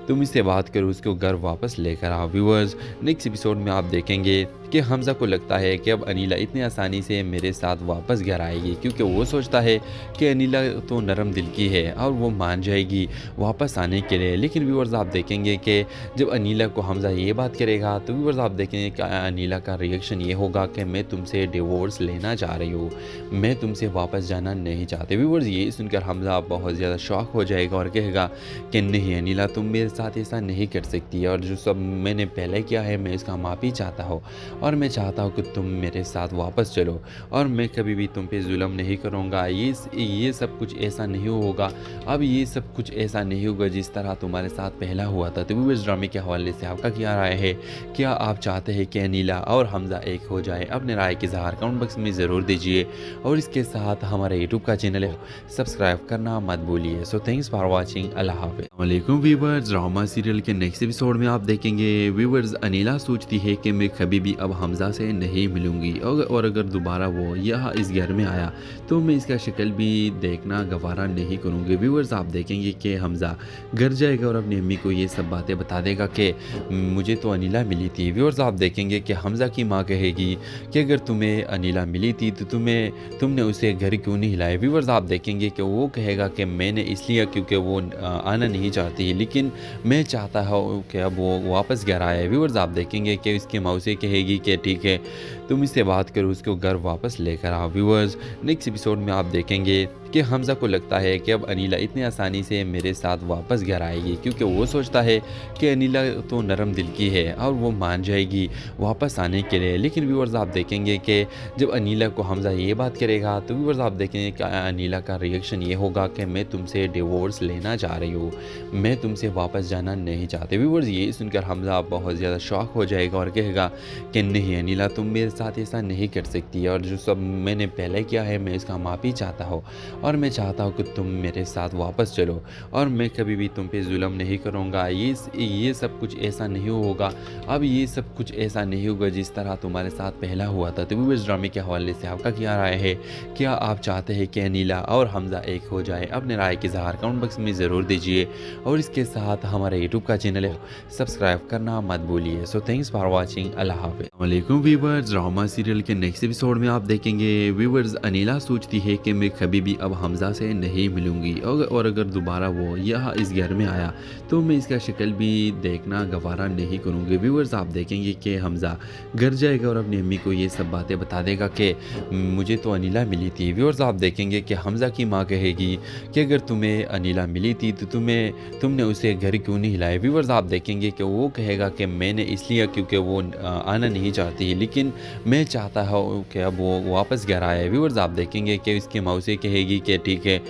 तुम इससे बात करो, उसको घर वापस लेकर आओ। व्यूअर्स नेक्स्ट एपिसोड में आप देखेंगे कि हमज़ा को लगता है कि अब अनीला इतनी आसानी से मेरे साथ वापस घर आएगी, क्योंकि वो सोचता है कि अनीला तो नरम दिल की है और वो मान जाएगी वापस आने के लिए। लेकिन व्यूअर्स आप देखेंगे कि जब अनीला को हमज़ा ये बात करेगा तो व्यूअर्स आप देखेंगे कि अनीला का रिएक्शन ये होगा कि मैं तुमसे डिवोर्स लेना चाह रही हूँ, मैं तुमसे वापस जाना नहीं चाहते। व्यूअर्स ये सुनकर हमज़ा बहुत ज़्यादा शॉक हो जाएगा और कहेगा कि नहीं अनीला, तुम मेरे साथ ऐसा नहीं कर सकती, और जो सब मैंने पहले किया है मैं इसका माफ़ी चाहता हूँ, और मैं चाहता हूँ कि तुम मेरे साथ वापस चलो, और मैं कभी भी तुम पे जुल्म नहीं करूँगा। ये सब कुछ ऐसा नहीं होगा, अब ये सब कुछ ऐसा नहीं होगा जिस तरह तुम्हारे साथ पहला हुआ था। तो इस ड्रामे के हवाले से आपका क्या राय है? क्या आप चाहते हैं कि अनीला और हमज़ा एक हो जाए? अपने राय की इज़हार कमेंट बॉक्स में ज़रूर दीजिए, और इसके साथ हमारे यूट्यूब का चैनल है सब्सक्राइब करना मत भूलिए। So thanks for watching. अल्लाह हाफ़िज़। वालेकुम व्यूअर्स, ड्रामा सीरियल के नेक्स्ट एपिसोड में आप देखेंगे व्यूअर्स अनीला सोचती है कि मैं कभी भी अब हमज़ा से नहीं मिलूंगी, और अगर दोबारा वो यहाँ इस घर में आया तो मैं इसका शक्ल भी देखना गवारा नहीं करूँगी। व्यूअर्स आप देखेंगे कि हमज़ा घर जाएगा और अपनी अम्मी को ये सब बातें बता देगा कि मुझे तो अनीला मिली थी। व्यूअर्स आप देखेंगे कि हमज़ा की माँ कहेगी कि अगर तुम्हें अनीला मिली थी तो तुमने उसे घर क्यों नहीं हिलाया। व्यूअर्स आप देखेंगे कि वो कहेगा कि मैंने इसलिए क्योंकि वो आना नहीं चाहती, लेकिन मैं चाहता हूँ कि अब वो वापस घर आए। व्यूअर्स आप देखेंगे कि उसकी माँ उसे कहेगी कि ठीक है तुम इससे बात करो, उसको घर वापस लेकर आओ। व्यूअर्स नेक्स्ट एपिसोड में आप देखेंगे कि हमज़ा को लगता है कि अब अनीला इतनी आसानी से मेरे साथ वापस घर आएगी, क्योंकि वो सोचता है कि अनीला तो नरम दिल की है और वो मान जाएगी वापस आने के लिए। लेकिन व्यूअर्स आप देखेंगे कि जब अनीला को हमज़ा ये बात करेगा तो व्यूअर्स आप देखेंगे कि अनीला का रिएक्शन ये होगा कि मैं तुमसे डिवोर्स लेना चाह रही हूँ, मैं तुमसे वापस जाना नहीं चाहते। व्यूअर्स ये सुनकर हमज़ा बहुत ज़्यादा शॉक हो जाएगा और कहेगा कि नहीं अनीला, तुम मेरे साथ ऐसा नहीं कर सकती, और जो सब मैंने पहले किया है मैं इसका माफ़ी चाहता हूँ, और मैं चाहता हूँ कि तुम मेरे साथ वापस चलो, और मैं कभी भी तुम पे जुल्म नहीं करूँगा। ये सब कुछ ऐसा नहीं होगा, अब ये सब कुछ ऐसा नहीं होगा जिस तरह तुम्हारे साथ पहला हुआ था। तो व्यूअर्स ड्रामे के हवाले से आपका क्या राय है? क्या आप चाहते हैं कि अनीला और हमज़ा एक हो जाए? अपने राय के इज़हार कमेंट बॉक्स में ज़रूर दीजिए, और इसके साथ हमारे यूट्यूब का चैनल है सब्सक्राइब करना मत भूलिए। So thanks for watching. अल्लाह हाफ़िज़। वालेकुम व्यूवर्स, ड्रामा सीरियल के नेक्स्ट एपिसोड में आप देखेंगे व्यूवर्स अनीला सोचती है कि मैं कभी भी अब हमज़ा से नहीं मिलूंगी, और अगर दोबारा वो यहाँ इस घर में आया तो मैं इसका शक्ल भी देखना गवारा नहीं करूँगी। व्यूवर्स आप देखेंगे कि हमज़ा घर जाएगा और अपनी अम्मी को ये सब बातें बता देगा कि मुझे तो अनीला मिली थी। व्यूवर्स आप देखेंगे कि हमज़ा की माँ कहेगी कि अगर तुम्हें अनीला मिली थी तो तुमने उसे घर क्यों नहीं हिलाया। व्यूवर्स आप देखेंगे कि वो कहेगा कि मैंने इसलिए क्योंकि वो आना नहीं चाहती, लेकिन मैं चाहता हूँ कि अब वो वापस घर आए। व्यूवर्स आप देखेंगे कि उसकी मौसी कहेगी कि ठीक है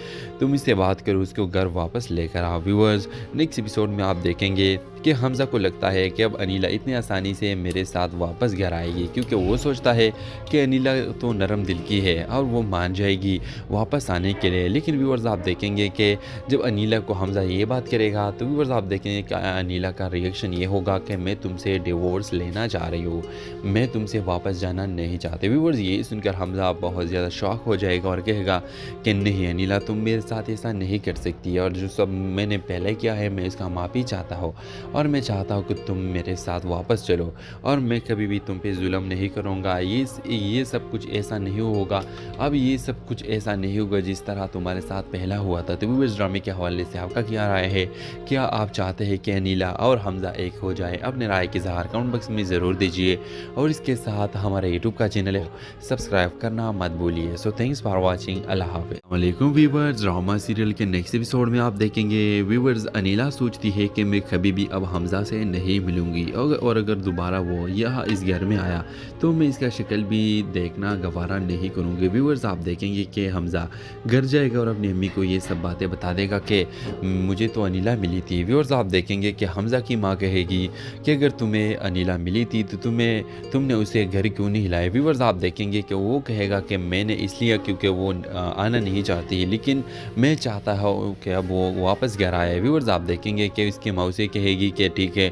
तुम इससे बात करो, उसको घर वापस लेकर आओ। व्यूवर्स नेक्स्ट एपिसोड में आप देखेंगे कि हमज़ा को लगता है कि अब अनीला इतनी आसानी से मेरे साथ वापस घर आएगी, क्योंकि वो सोचता है कि अनीला तो नरम दिल की है और वो मान जाएगी वापस आने के लिए। लेकिन व्यूवर्स आप देखेंगे कि जब अनीला को हमज़ा ये बात करेगा तो व्यूवर्स आप देखेंगे कि अनीला का रिएक्शन ये होगा कि मैं तुमसे डिवोर्स लेना चाह रही हूँ, मैं तुमसे वापस जाना नहीं चाहते। व्यूवर्स ये सुनकर हमज़ा बहुत ज़्यादा शॉक हो जाएगा और कहेगा कि नहीं अनीला, तुम मेरे साथ ऐसा नहीं कर सकती, और जो सब मैंने पहले किया है मैं इसका माफ़ी चाहता हूँ, और मैं चाहता हूँ कि तुम मेरे साथ वापस चलो, और मैं कभी भी तुम पे जुल्म नहीं करूँगा। ये सब कुछ ऐसा नहीं होगा, अब ये सब कुछ ऐसा नहीं होगा जिस तरह तुम्हारे साथ पहला हुआ था। तो व्यूअर्स ड्रामे के हवाले से आपका क्या राय है? क्या आप चाहते हैं कि अनीला और हमज़ा एक हो जाए? अपने राय के इज़हार कमेंट बॉक्स में ज़रूर दीजिए, और इसके साथ हमारे यूट्यूब का चैनल है सब्सक्राइब करना मत भूलिए। So thanks for watching. अल्लाह हाफ़िज़। वालेकुम व्यूवर्स, ड्रामा सीरियल के नेक्स्ट एपिसोड में आप देखेंगे व्यूवर्स अनीला सोचती है कि मैं कभी भी अब हमज़ा से नहीं मिलूंगी, और अगर दोबारा वो यहाँ इस घर में आया तो मैं इसका शक्ल भी देखना गवारा नहीं करूँगी। व्यूवर्स आप देखेंगे कि हमज़ा घर जाएगा और अपनी अम्मी को ये सब बातें बता देगा कि मुझे तो अनीला मिली थी। व्यूवर्स आप देखेंगे कि हमज़ा की माँ कहेगी कि अगर तुम्हें अनीला मिली थी तो तुमने उसे घर क्यों नहीं हिलाया। व्यूवर्स आप देखेंगे कि वो कहेगा कि मैंने इसलिए क्योंकि वो आना नहीं चाहती, लेकिन मैं चाहता हूँ कि अब वो वापस घर आए। व्यूवर्स आप देखेंगे कि उसकी मौसी कहेगी कि ठीक है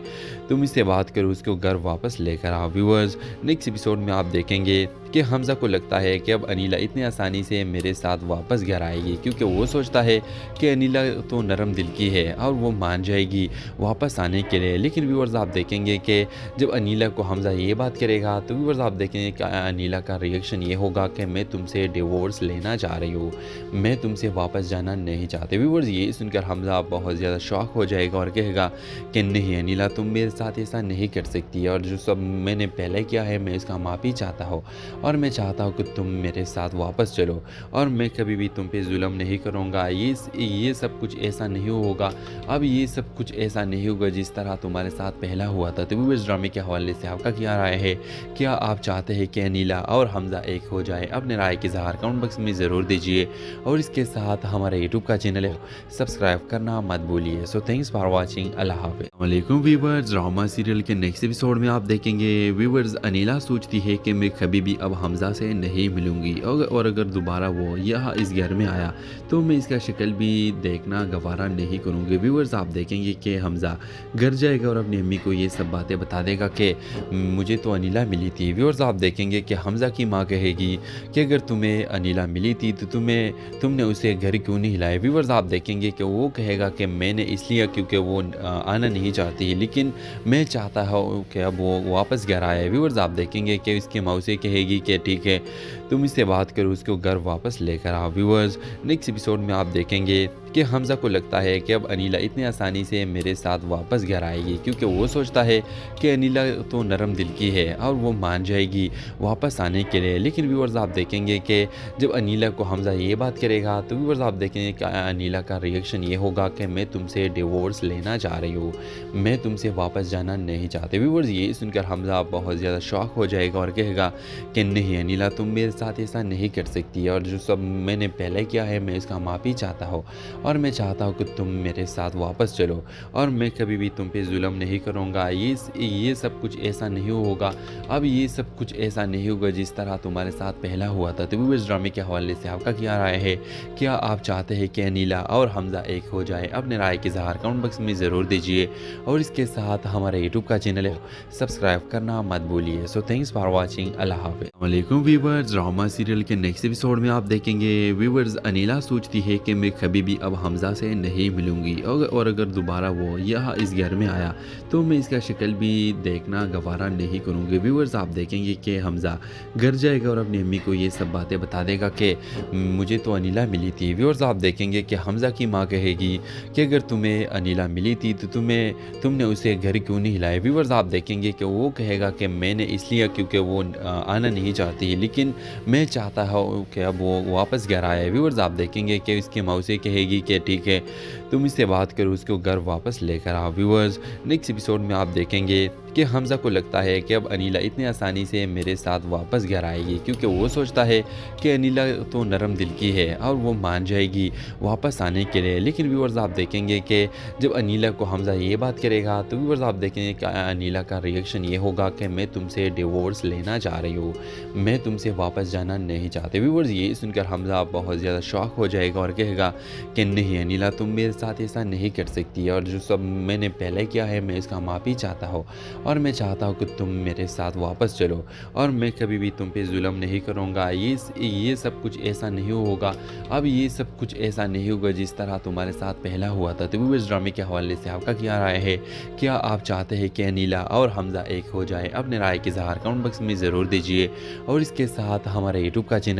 तुम इससे बात करो, उसको घर वापस लेकर आओ। व्यूवर्स नेक्स्ट एपिसोड में आप देखेंगे कि हमज़ा को लगता है कि अब अनीला इतनी आसानी से मेरे साथ वापस घर आएगी, क्योंकि वो सोचता है कि अनीला तो नरम दिल की है और वो मान जाएगी वापस आने के लिए। लेकिन व्यूवर्स आप देखेंगे कि जब अनीला को हमज़ा ये बात करेगा तो व्यूवर्स आप देखेंगे कि अनीला का रिएक्शन ये होगा कि मैं तुमसे डिवोर्स लेना चाह रही हूँ, मैं तुमसे वापस जाना नहीं चाहते। व्यूवर्स ये सुनकर हमज़ा बहुत ज़्यादा शॉक हो जाएगा और कहेगा कि नहीं अनीला, तुम मेरे साथ ऐसा नहीं कर सकती, और जो सब मैंने पहले किया है मैं इसका माफ़ी चाहता हूँ, और मैं चाहता हूँ कि तुम मेरे साथ वापस चलो, और मैं कभी भी तुम पे जुल्म नहीं करूँगा। ये सब कुछ ऐसा नहीं होगा, अब ये सब कुछ ऐसा नहीं होगा जिस तरह तुम्हारे साथ पहला हुआ था। तो व्यूअर्स ड्रामे के हवाले से आपका क्या राय है? क्या आप चाहते हैं कि अनीला और हमज़ा एक हो जाए? अपने राय के इज़हार कमेंट बॉक्स में ज़रूर दीजिए, और इसके साथ हमारे यूट्यूब का चैनल है सब्सक्राइब करना मत भूलिए। So thanks for watching. अल्लाह हाफ़िज़। वालेकुम व्यूवर्स, ड्रामा सीरियल के नेक्स्ट एपिसोड में आप देखेंगे व्यूवर्स अनीला सोचती है कि मैं कभी भी अब हमज़ा से नहीं मिलूंगी, और अगर दोबारा वो यहाँ इस घर में आया तो मैं इसका शक्ल भी देखना गवारा नहीं करूँगी। व्यूवर्स आप देखेंगे कि हमज़ा घर जाएगा और अपनी अम्मी को ये सब बातें बता देगा कि मुझे तो अनीला मिली थी। व्यूवर्स आप देखेंगे कि हमज़ा की माँ कहेगी कि अगर तुम्हें अनीला मिली थी तो तुमने उसे घर क्यों नहीं हिलाया। व्यूवर्स आप देखेंगे कि वो कहेगा कि मैंने इसलिए क्योंकि वो आना नहीं चाहती, लेकिन मैं चाहता हूँ कि अब वो वापस घर आए। व्यूवर्स आप देखेंगे कि उसकी मौसी कहेगी कि ठीक है तुम इससे बात करो, उसको घर वापस लेकर आओ। व्यूवर्स नेक्स्ट एपिसोड में आप देखेंगे कि हमज़ा को लगता है कि अब अनीला इतनी आसानी से मेरे साथ वापस घर आएगी, क्योंकि वो सोचता है कि अनीला तो नरम दिल की है और वो मान जाएगी वापस आने के लिए। लेकिन व्यूअर्स आप देखेंगे कि जब अनीला को हमज़ा ये बात करेगा तो व्यूअर्स आप देखेंगे कि अनीला का रिएक्शन ये होगा कि मैं तुमसे डिवोर्स लेना चाह रही हूँ, मैं तुमसे वापस जाना नहीं चाहते। व्यूअर्स ये सुनकर हमज़ा बहुत ज़्यादा शॉक हो जाएगा और कहेगा कि नहीं अनीला, तुम मेरे साथ ऐसा नहीं कर सकती, और जो सब मैंने पहले किया है मैं इसका माफ़ी चाहता हूँ, और मैं चाहता हूँ कि तुम मेरे साथ वापस चलो, और मैं कभी भी तुम पे जुल्म नहीं करूँगा। ये सब कुछ ऐसा नहीं होगा, अब ये सब कुछ ऐसा नहीं होगा जिस तरह तुम्हारे साथ पहला हुआ था। तो व्यूअर्स ड्रामे के हवाले से आपका क्या राय है? क्या आप चाहते हैं कि अनीला और हमज़ा एक हो जाए? अपने राय के इज़हार कमेंट बॉक्स में ज़रूर दीजिए, और इसके साथ हमारे यूट्यूब का चैनल है सब्सक्राइब करना मत भूलिए। So thanks for watching. अल्लाह हाफ़िज़। वालेकुम व्यूवर्स, ड्रामा सीरियल के नेक्स्ट एपिसोड में आप देखेंगे व्यूवर्स अनीला सोचती है कि मैं कभी भी अब हमज़ा से नहीं मिलूंगी, और अगर दोबारा वो यहाँ इस घर में आया तो मैं इसका शक्ल भी देखना गवारा नहीं करूँगी। व्यूवर्स आप देखेंगे कि हमज़ा घर जाएगा और अपनी अम्मी को ये सब बातें बता देगा कि मुझे तो अनीला मिली थी। व्यूवर्स आप देखेंगे कि हमज़ा की माँ कहेगी कि अगर तुम्हें अनीला मिली थी तो तुमने उसे घर क्यों नहीं हिलाया। व्यूवर्स आप देखेंगे कि वो कहेगा कि मैंने इसलिए क्योंकि वो आना नहीं चाहती, लेकिन मैं चाहता हूँ कि अब वो वापस घर आए। व्यूवर्स आप देखेंगे कि इसकी माँ उसे कहेगी कि ठीक है तुम इससे बात करो, उसको घर वापस लेकर आओ। व्यूवर्स नेक्स्ट एपिसोड में आप देखेंगे कि हमज़ा को लगता है कि अब अनीला इतनी आसानी से मेरे साथ वापस घर आएगी, क्योंकि वो सोचता है कि अनीला तो नरम दिल की है और वो मान जाएगी वापस आने के लिए। लेकिन व्यूअर्स आप देखेंगे कि जब अनीला को हमज़ा ये बात करेगा तो व्यूअर्स आप देखेंगे कि अनीला का रिएक्शन ये होगा कि मैं तुमसे डिवोर्स लेना चाह रही हूँ, मैं तुमसे वापस जाना नहीं चाहते। व्यूअर्स ये सुनकर हमज़ा बहुत ज़्यादा शॉक हो जाएगा और कहेगा कि नहीं अनीला, तुम मेरे साथ ऐसा नहीं कर सकती, और जो सब मैंने पहले किया है मैं इसका माफ़ी चाहता हूँ, और मैं चाहता हूँ कि तुम मेरे साथ वापस चलो, और मैं कभी भी तुम पे जुल्म नहीं करूँगा। ये सब कुछ ऐसा नहीं होगा, अब ये सब कुछ ऐसा नहीं होगा जिस तरह तुम्हारे साथ पहला हुआ था। तो इस ड्रामे के हवाले से आपका क्या राय है? क्या आप चाहते हैं कि अनीला और हमज़ा एक हो जाए? अपने राय के इज़हार कमेंट बॉक्स में ज़रूर दीजिए, और इसके साथ हमारे यूट्यूब का चैनल